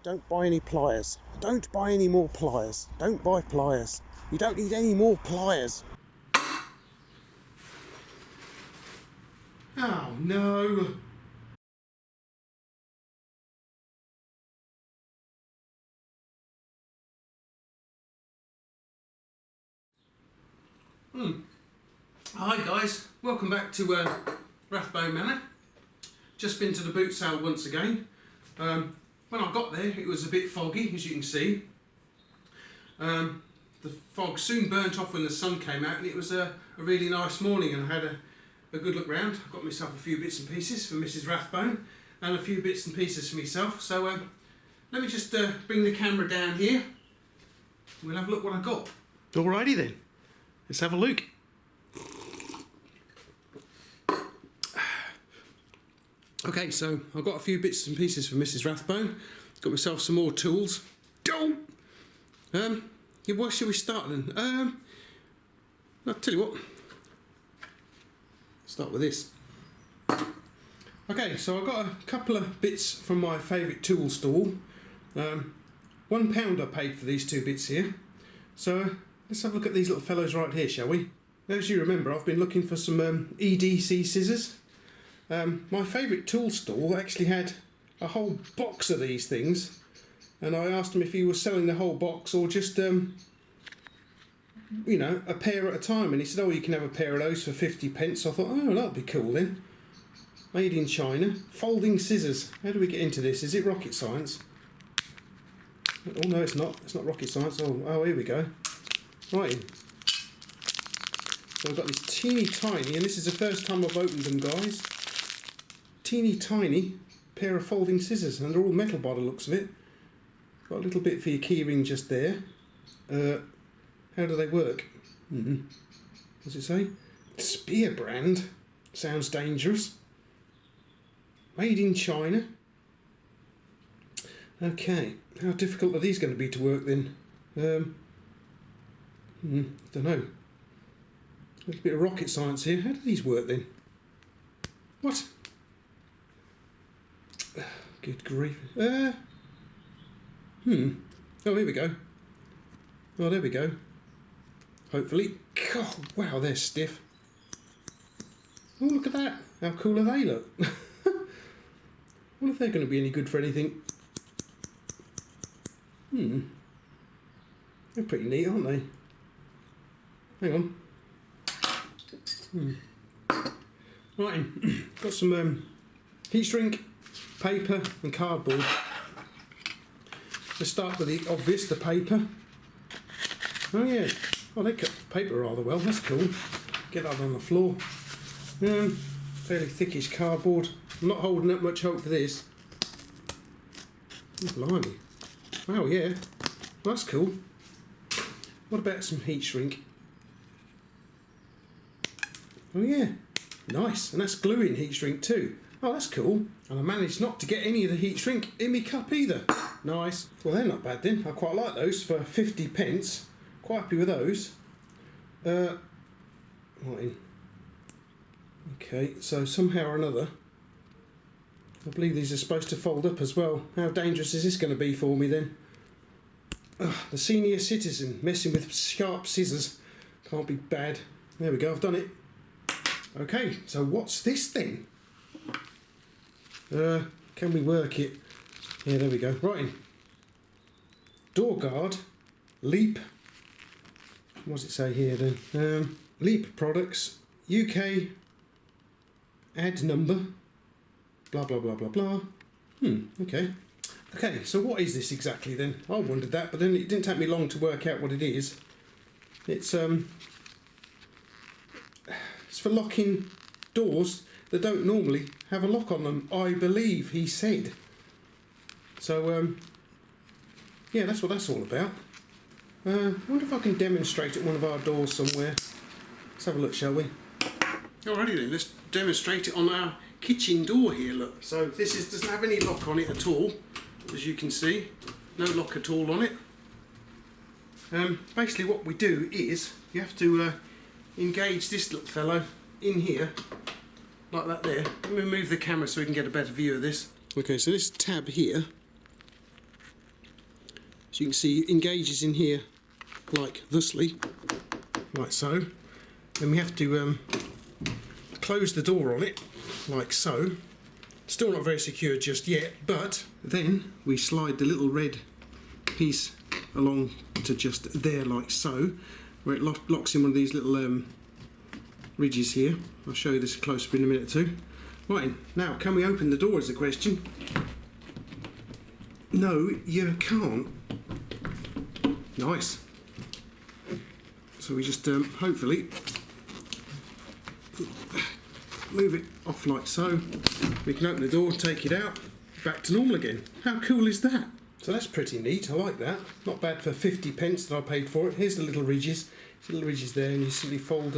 Don't buy any pliers. Don't buy any more pliers. Don't buy pliers. You don't need any more pliers. Oh no! Hi guys, welcome back to Rathbone Manor. Just been to the boot sale once again. When I got there it was a bit foggy, as you can see. The fog soon burnt off when the sun came out, and it was a really nice morning, and I had a good look round. I got myself a few bits and pieces for Mrs Rathbone and a few bits and pieces for myself. So let me just bring the camera down here. We'll have a look what I got. Alrighty then, let's have a look. Okay, so I've got a few bits and pieces for Mrs Rathbone. Got myself some more tools. Yeah, where shall we start then? I'll tell you what. Start with this. Okay, so I've got a couple of bits from my favourite tool stall. £1 I paid for these two bits here. So let's have a look at these little fellows right here, shall we? As you remember, I've been looking for some EDC scissors. My favourite tool stall actually had a whole box of these things, and I asked him if he was selling the whole box or just, you know, a pair at a time, and he said, oh, you can have a pair of those for 50p. So I thought, oh, that'd be cool then. Made in China. Folding scissors. How do we get into this? Is it rocket science? Oh no, it's not. It's not rocket science. Oh, here we go. Right. So I've got this teeny tiny, and this is the first time I've opened them, guys. Teeny tiny pair of folding scissors, and they're all metal by the looks of it. Got a little bit for your keyring just there. How do they work? What's it say? Spear brand. Sounds dangerous. Made in China. Okay, how difficult are these going to be to work then? Don't know. A little bit of rocket science here. How do these work then? What? Good grief. Oh, here we go. Oh, there we go. Hopefully. God, wow, they're stiff. Oh, look at that. How cool are they, look? I wonder if they're going to be any good for anything. They're pretty neat, aren't they? Hang on. Right, got some heat shrink, paper and cardboard. Let's start with the obvious, the paper. Oh yeah, oh they cut paper rather well, that's cool. Get that on the floor. Fairly thickish cardboard. I'm not holding up much hope for this. Oh, blimey. Wow, yeah, well, that's cool. What about some heat shrink? Oh yeah, nice, and that's gluing heat shrink too. Oh, that's cool. And I managed not to get any of the heat shrink in my cup either. Nice. Well, they're not bad then. I quite like those for 50p. Quite happy with those. Right. Okay, so somehow or another, I believe these are supposed to fold up as well. How dangerous is this going to be for me then? The senior citizen messing with sharp scissors. Can't be bad. There we go, I've done it. Okay, so what's this thing? Can we work it? Yeah, there we go. Right in. Door guard, Leap. What does it say here then? Leap products, UK, ad number, blah blah blah blah blah. Okay. Okay, so what is this exactly then? I wondered that, but then it didn't take me long to work out what it is. It's for locking doors that don't normally have a lock on them, I believe he said. So yeah, that's what that's all about. I wonder if I can demonstrate at one of our doors somewhere. Let's have a look, shall we? Alrighty then, let's demonstrate it on our kitchen door here, look. So this doesn't have any lock on it at all, as you can see. No lock at all on it. Basically what we do is, you have to engage this little fellow in here, like that there. Let me move the camera so we can get a better view of this. Okay, so this tab here So you can see it engages in here like thusly, like so. Then we have to close the door on it, like so. Still not very secure just yet, but then we slide the little red piece along to just there, like so, where it locks in one of these little ridges here. I'll show you this close up in a minute or two. Right, now can we open the door is the question. No, you can't. Nice. So we just hopefully move it off like so. We can open the door, take it out, back to normal again. How cool is that? So that's pretty neat, I like that. Not bad for 50 pence that I paid for it. Here's the little ridges. Little ridges there, and you simply fold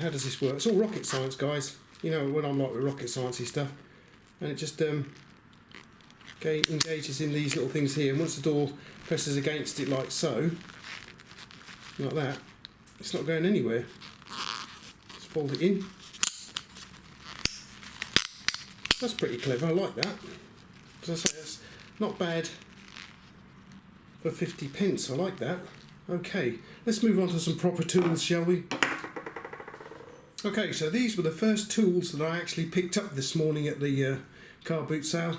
how does this work? It's all rocket science, guys. You know what I'm like with rocket sciencey stuff. And it just engages in these little things here, and once the door presses against it like so, like that, it's not going anywhere. Just fold it in. That's pretty clever, I like that. As I say, that's not bad for 50 pence, I like that. Okay, let's move on to some proper tools, shall we? Okay, so these were the first tools that I actually picked up this morning at the car boot sale,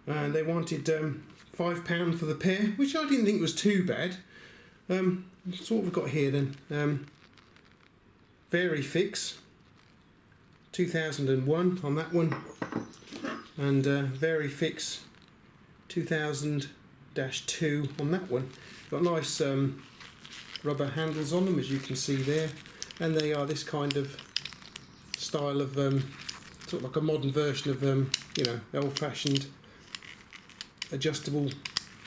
and they wanted £5 for the pair, which I didn't think was too bad. So what we've got here then, Vary Fix 2001 on that one, and Vary Fix 2000-2 on that one. Got nice rubber handles on them, as you can see there, and they are this kind of style of sort of like a modern version of you know, old-fashioned adjustable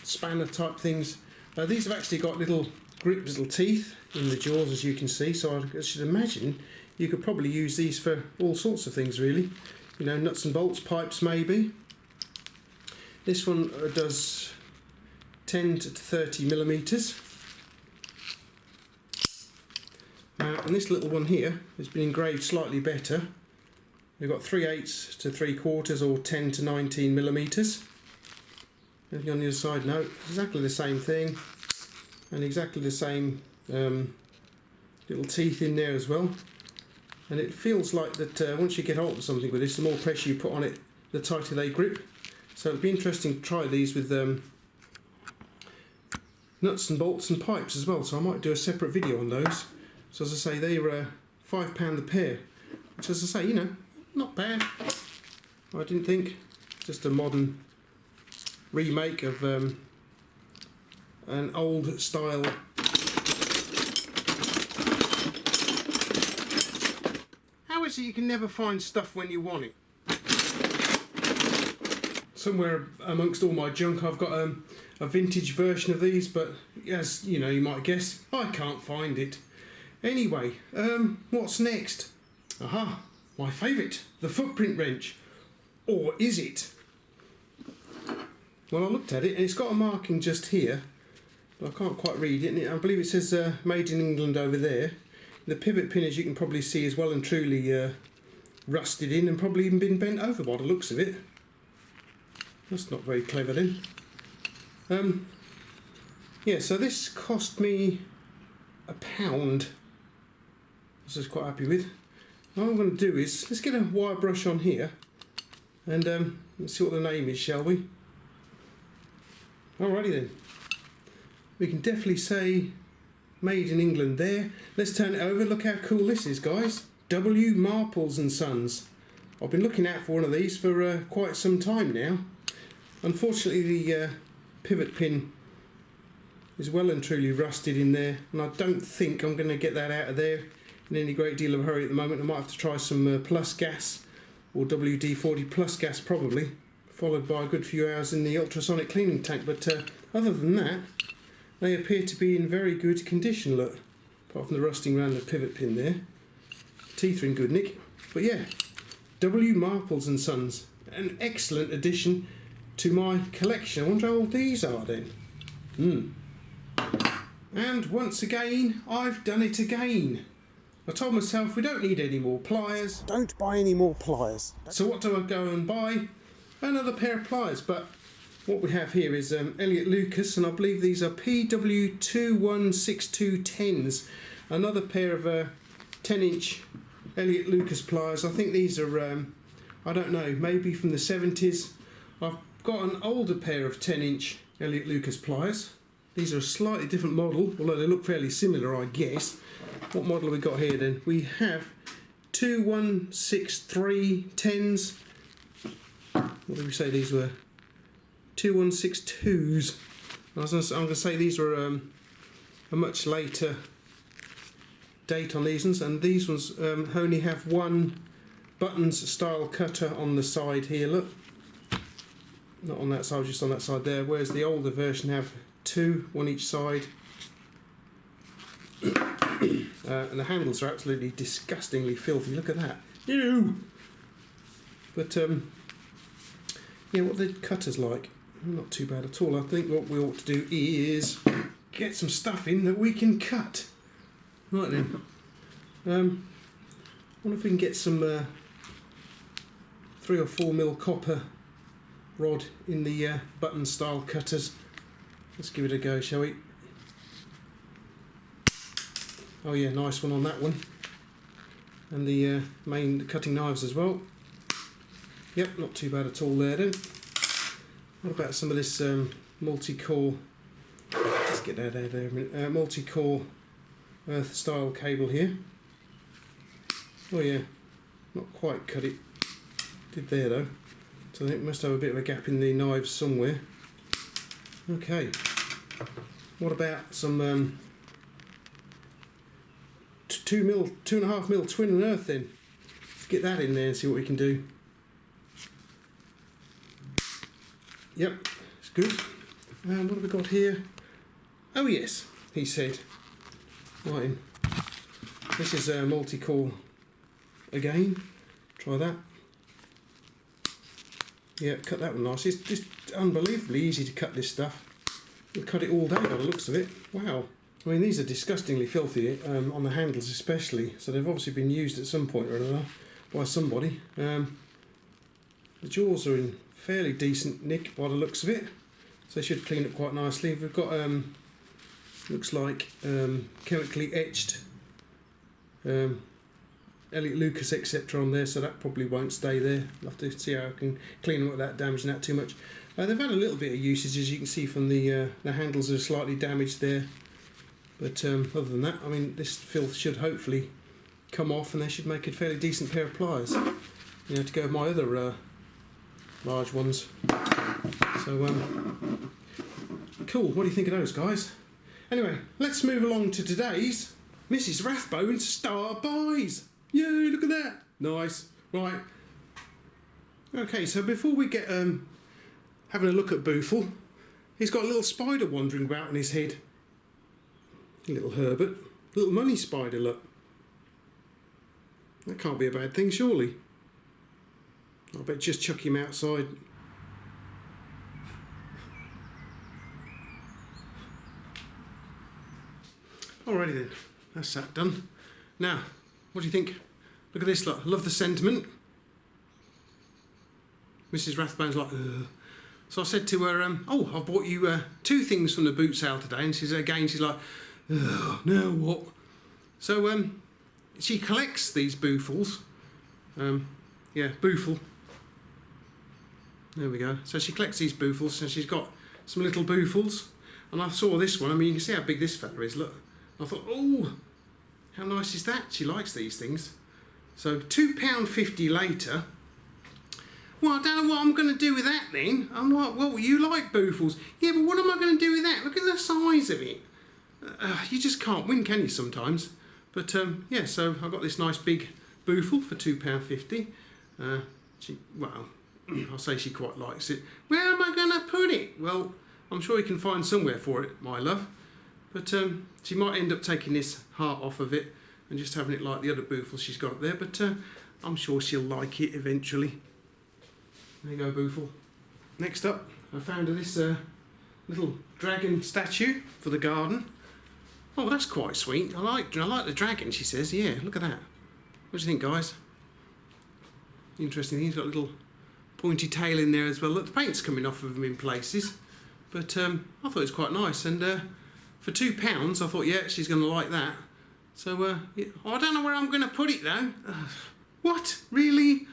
spanner type things. These have actually got little little teeth in the jaws, as you can see, so I should imagine you could probably use these for all sorts of things really, you know, nuts and bolts, pipes maybe. This one does 10 to 30 millimeters, and this little one here has been engraved slightly better. We've got 3/8 to 3/4 or 10 to 19 millimeters. Anything on the other side? No, exactly the same thing, and exactly the same little teeth in there as well. And it feels like that once you get hold of something with this, the more pressure you put on it, the tighter they grip. So it'd be interesting to try these with nuts and bolts and pipes as well, so I might do a separate video on those. So as I say, they were £5 a pair, which, as I say, you know, not bad. I didn't think. Just a modern remake of an old style How is it you can never find stuff when you want it? Somewhere amongst all my junk I've got a vintage version of these, but as you know, you might guess, I can't find it. Anyway, what's next? Aha, my favourite, the footprint wrench. Or is it? Well, I looked at it and it's got a marking just here, but I can't quite read it. I believe it says made in England over there. The pivot pin, as you can probably see, is well and truly rusted in and probably even been bent over by the looks of it. That's not very clever then. Yeah, so this cost me £1. This I was quite happy with. What I'm going to do is, let's get a wire brush on here and let's see what the name is, shall we? Alrighty then. We can definitely say made in England there. Let's turn it over. Look how cool this is, guys. W. Marples and Sons. I've been looking out for one of these for quite some time now. Unfortunately, the pivot pin is well and truly rusted in there, and I don't think I'm going to get that out of there in any great deal of a hurry at the moment. I might have to try some plus gas, or WD-40 plus gas probably, followed by a good few hours in the ultrasonic cleaning tank. But other than that, they appear to be in very good condition, look, apart from the rusting around the pivot pin there. Teeth are in good nick. But yeah, W. Marples and Sons, an excellent addition to my collection. I wonder how old these are then. And once again, I've done it again. I told myself we don't need any more pliers. Don't buy any more pliers. So what do I go and buy? Another pair of pliers, but what we have here is Elliot Lucas, and I believe these are PW216210s. Another pair of 10-inch Elliot Lucas pliers. I think these are, I don't know, maybe from the 70s. I've got an older pair of 10-inch Elliot Lucas pliers. These are a slightly different model, although they look fairly similar, I guess. What model have we got here then? We have 216310s. What did we say these were? 2162s. I'm going to say these were a much later date on these ones, and these ones only have one buttons style cutter on the side here, look. Not on that side, just on that side there, whereas the older version have two, one each side. And the handles are absolutely disgustingly filthy, look at that. Ew! But yeah, what are the cutters like? Not too bad at all. I think what we ought to do is get some stuff in that we can cut. Right then. I wonder if we can get some 3 or 4 mil copper rod in the button style cutters. Let's give it a go, shall we? Oh yeah, nice one on that one. And the main cutting knives as well. Yep, not too bad at all there then. What about some of this multi-core, let's get that out there a minute, multi-core earth style cable here. Oh yeah, not quite cut it, did there though. So I think it must have a bit of a gap in the knives somewhere. Okay, what about some 2.5 mil twin and earth then? Let's get that in there and see what we can do. Yep, it's good. And what have we got here? Oh yes, he said. Right, this is a multi-core again. Try that. Yeah, cut that one nice. It's just unbelievably easy to cut this stuff. You'll cut it all day by the looks of it. Wow. I mean, these are disgustingly filthy, on the handles especially. So they've obviously been used at some point or another by somebody. The jaws are in fairly decent nick by the looks of it, so they should clean up quite nicely. We've got looks like chemically etched Elliot Lucas etc on there, so that probably won't stay there. I'll have to see how I can clean them without damaging that too much. They've had a little bit of usage, as you can see from the handles are slightly damaged there, but other than that, I mean, this filth should hopefully come off and they should make a fairly decent pair of pliers, you know, to go with my other large ones. So cool, what do you think of those, guys? Anyway, let's move along to today's Mrs Rathbone's Star Buys. Yay, look at that, nice. Right, okay, so before we get having a look at Boothel, he's got a little spider wandering about on his head. Little Herbert, little money spider, look. That can't be a bad thing, surely. I bet just chuck him outside. Alrighty then, that's that done. Now, what do you think? Look at this, look. I love the sentiment. Mrs Rathbone's like, ugh. So I said to her, oh, I've bought you 2 things from the boot sale today, and she's like, ugh, now what? So she collects these Boothels. Yeah, Boothel. There we go. So she collects these Boothels, and she's got some little Boothels. And I saw this one. I mean, you can see how big this fella is. Look. I thought, oh, how nice is that? She likes these things. So £2.50 later. Well, I don't know what I'm going to do with that then. I'm like, well, you like Boothels. Yeah, but what am I going to do with that? Look at the size of it. You just can't win, can you, sometimes? But, yeah, so I got this nice big Boothel for £2.50. Well, I'll say she quite likes it. Where am I going to put it? Well, I'm sure you can find somewhere for it, my love. But she might end up taking this heart off of it and just having it like the other Boothel she's got up there. But I'm sure she'll like it eventually. There you go, Boothel. Next up, I found her this little dragon statue for the garden. Oh, that's quite sweet. I like the dragon, she says. Yeah, look at that. What do you think, guys? Interesting. He's got little pointy tail in there as well. Look, the paint's coming off of them in places, but I thought it was quite nice. And for £2, I thought, yeah, she's going to like that. So yeah. I don't know where I'm going to put it though. What? Really?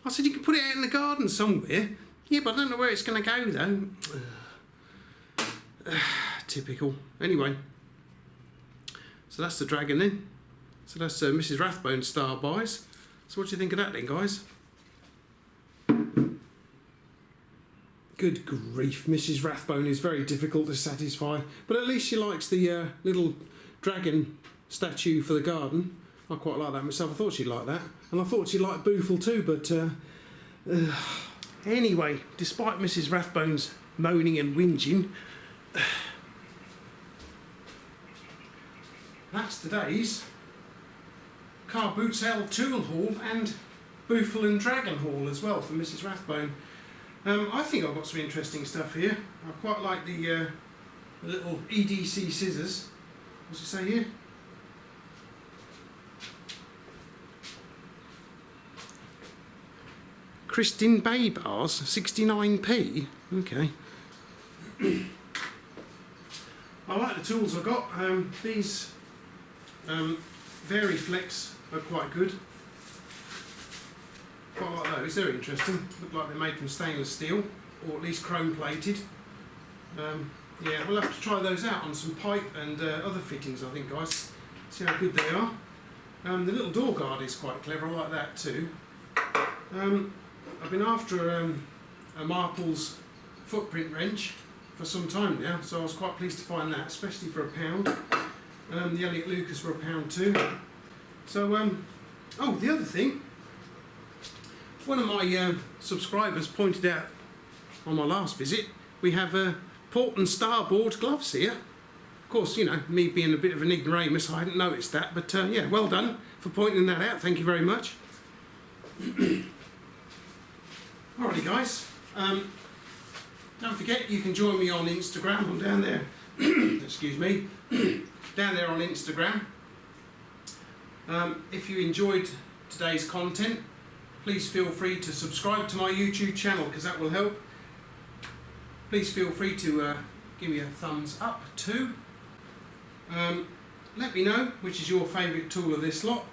I said you can put it out in the garden somewhere. Yeah, but I don't know where it's going to go though. Typical. Anyway, so that's the dragon then. So that's Mrs Rathbone Star Buys. So what do you think of that then, guys? Good grief, Mrs Rathbone is very difficult to satisfy, but at least she likes the little dragon statue for the garden. I quite like that myself. I thought she'd like that, and I thought she'd like Boothel too, but anyway, despite Mrs Rathbone's moaning and whinging, that's today's car boot sale tool haul and Boothel and dragon haul as well for Mrs Rathbone. I think I've got some interesting stuff here. I quite like the little EDC scissors. What's it say here? Kristin Bay bars, 69p. Okay. I like the tools I've got. These Variflex are quite good. Quite like those, they're interesting. Look like they're made from stainless steel, or at least chrome plated. Yeah, we'll have to try those out on some pipe and other fittings, I think, guys. See how good they are. The little door guard is quite clever, I like that too. I've been after a Marple's footprint wrench for some time now, so I was quite pleased to find that, especially for £1. The Elliott Lucas for £1 too. So, oh, the other thing, one of my subscribers pointed out on my last visit, we have port and starboard gloves here. Of course, you know, me being a bit of an ignoramus, I hadn't noticed that, but yeah, well done for pointing that out, thank you very much. Alrighty guys, don't forget you can join me on Instagram, I'm down there, excuse me, down there on Instagram. If you enjoyed today's content, please feel free to subscribe to my YouTube channel because that will help. Please feel free to give me a thumbs up too. Let me know which is your favourite tool of this lot,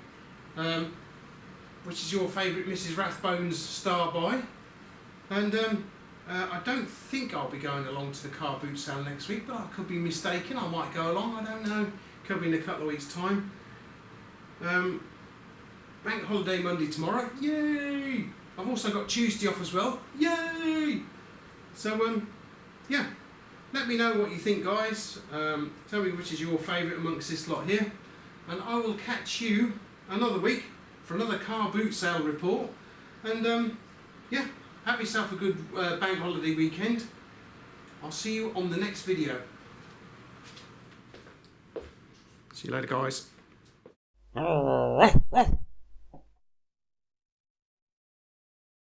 which is your favourite Mrs Rathbone's Star Buy, and I don't think I'll be going along to the car boot sale next week, but I could be mistaken. I might go along, I don't know, could be in a couple of weeks time. Bank holiday Monday tomorrow, yay! I've also got Tuesday off as well, yay! So yeah, let me know what you think, guys. Tell me which is your favourite amongst this lot here, and I will catch you another week for another car boot sale report. And yeah, have yourself a good bank holiday weekend. I'll see you on the next video. See you later, guys.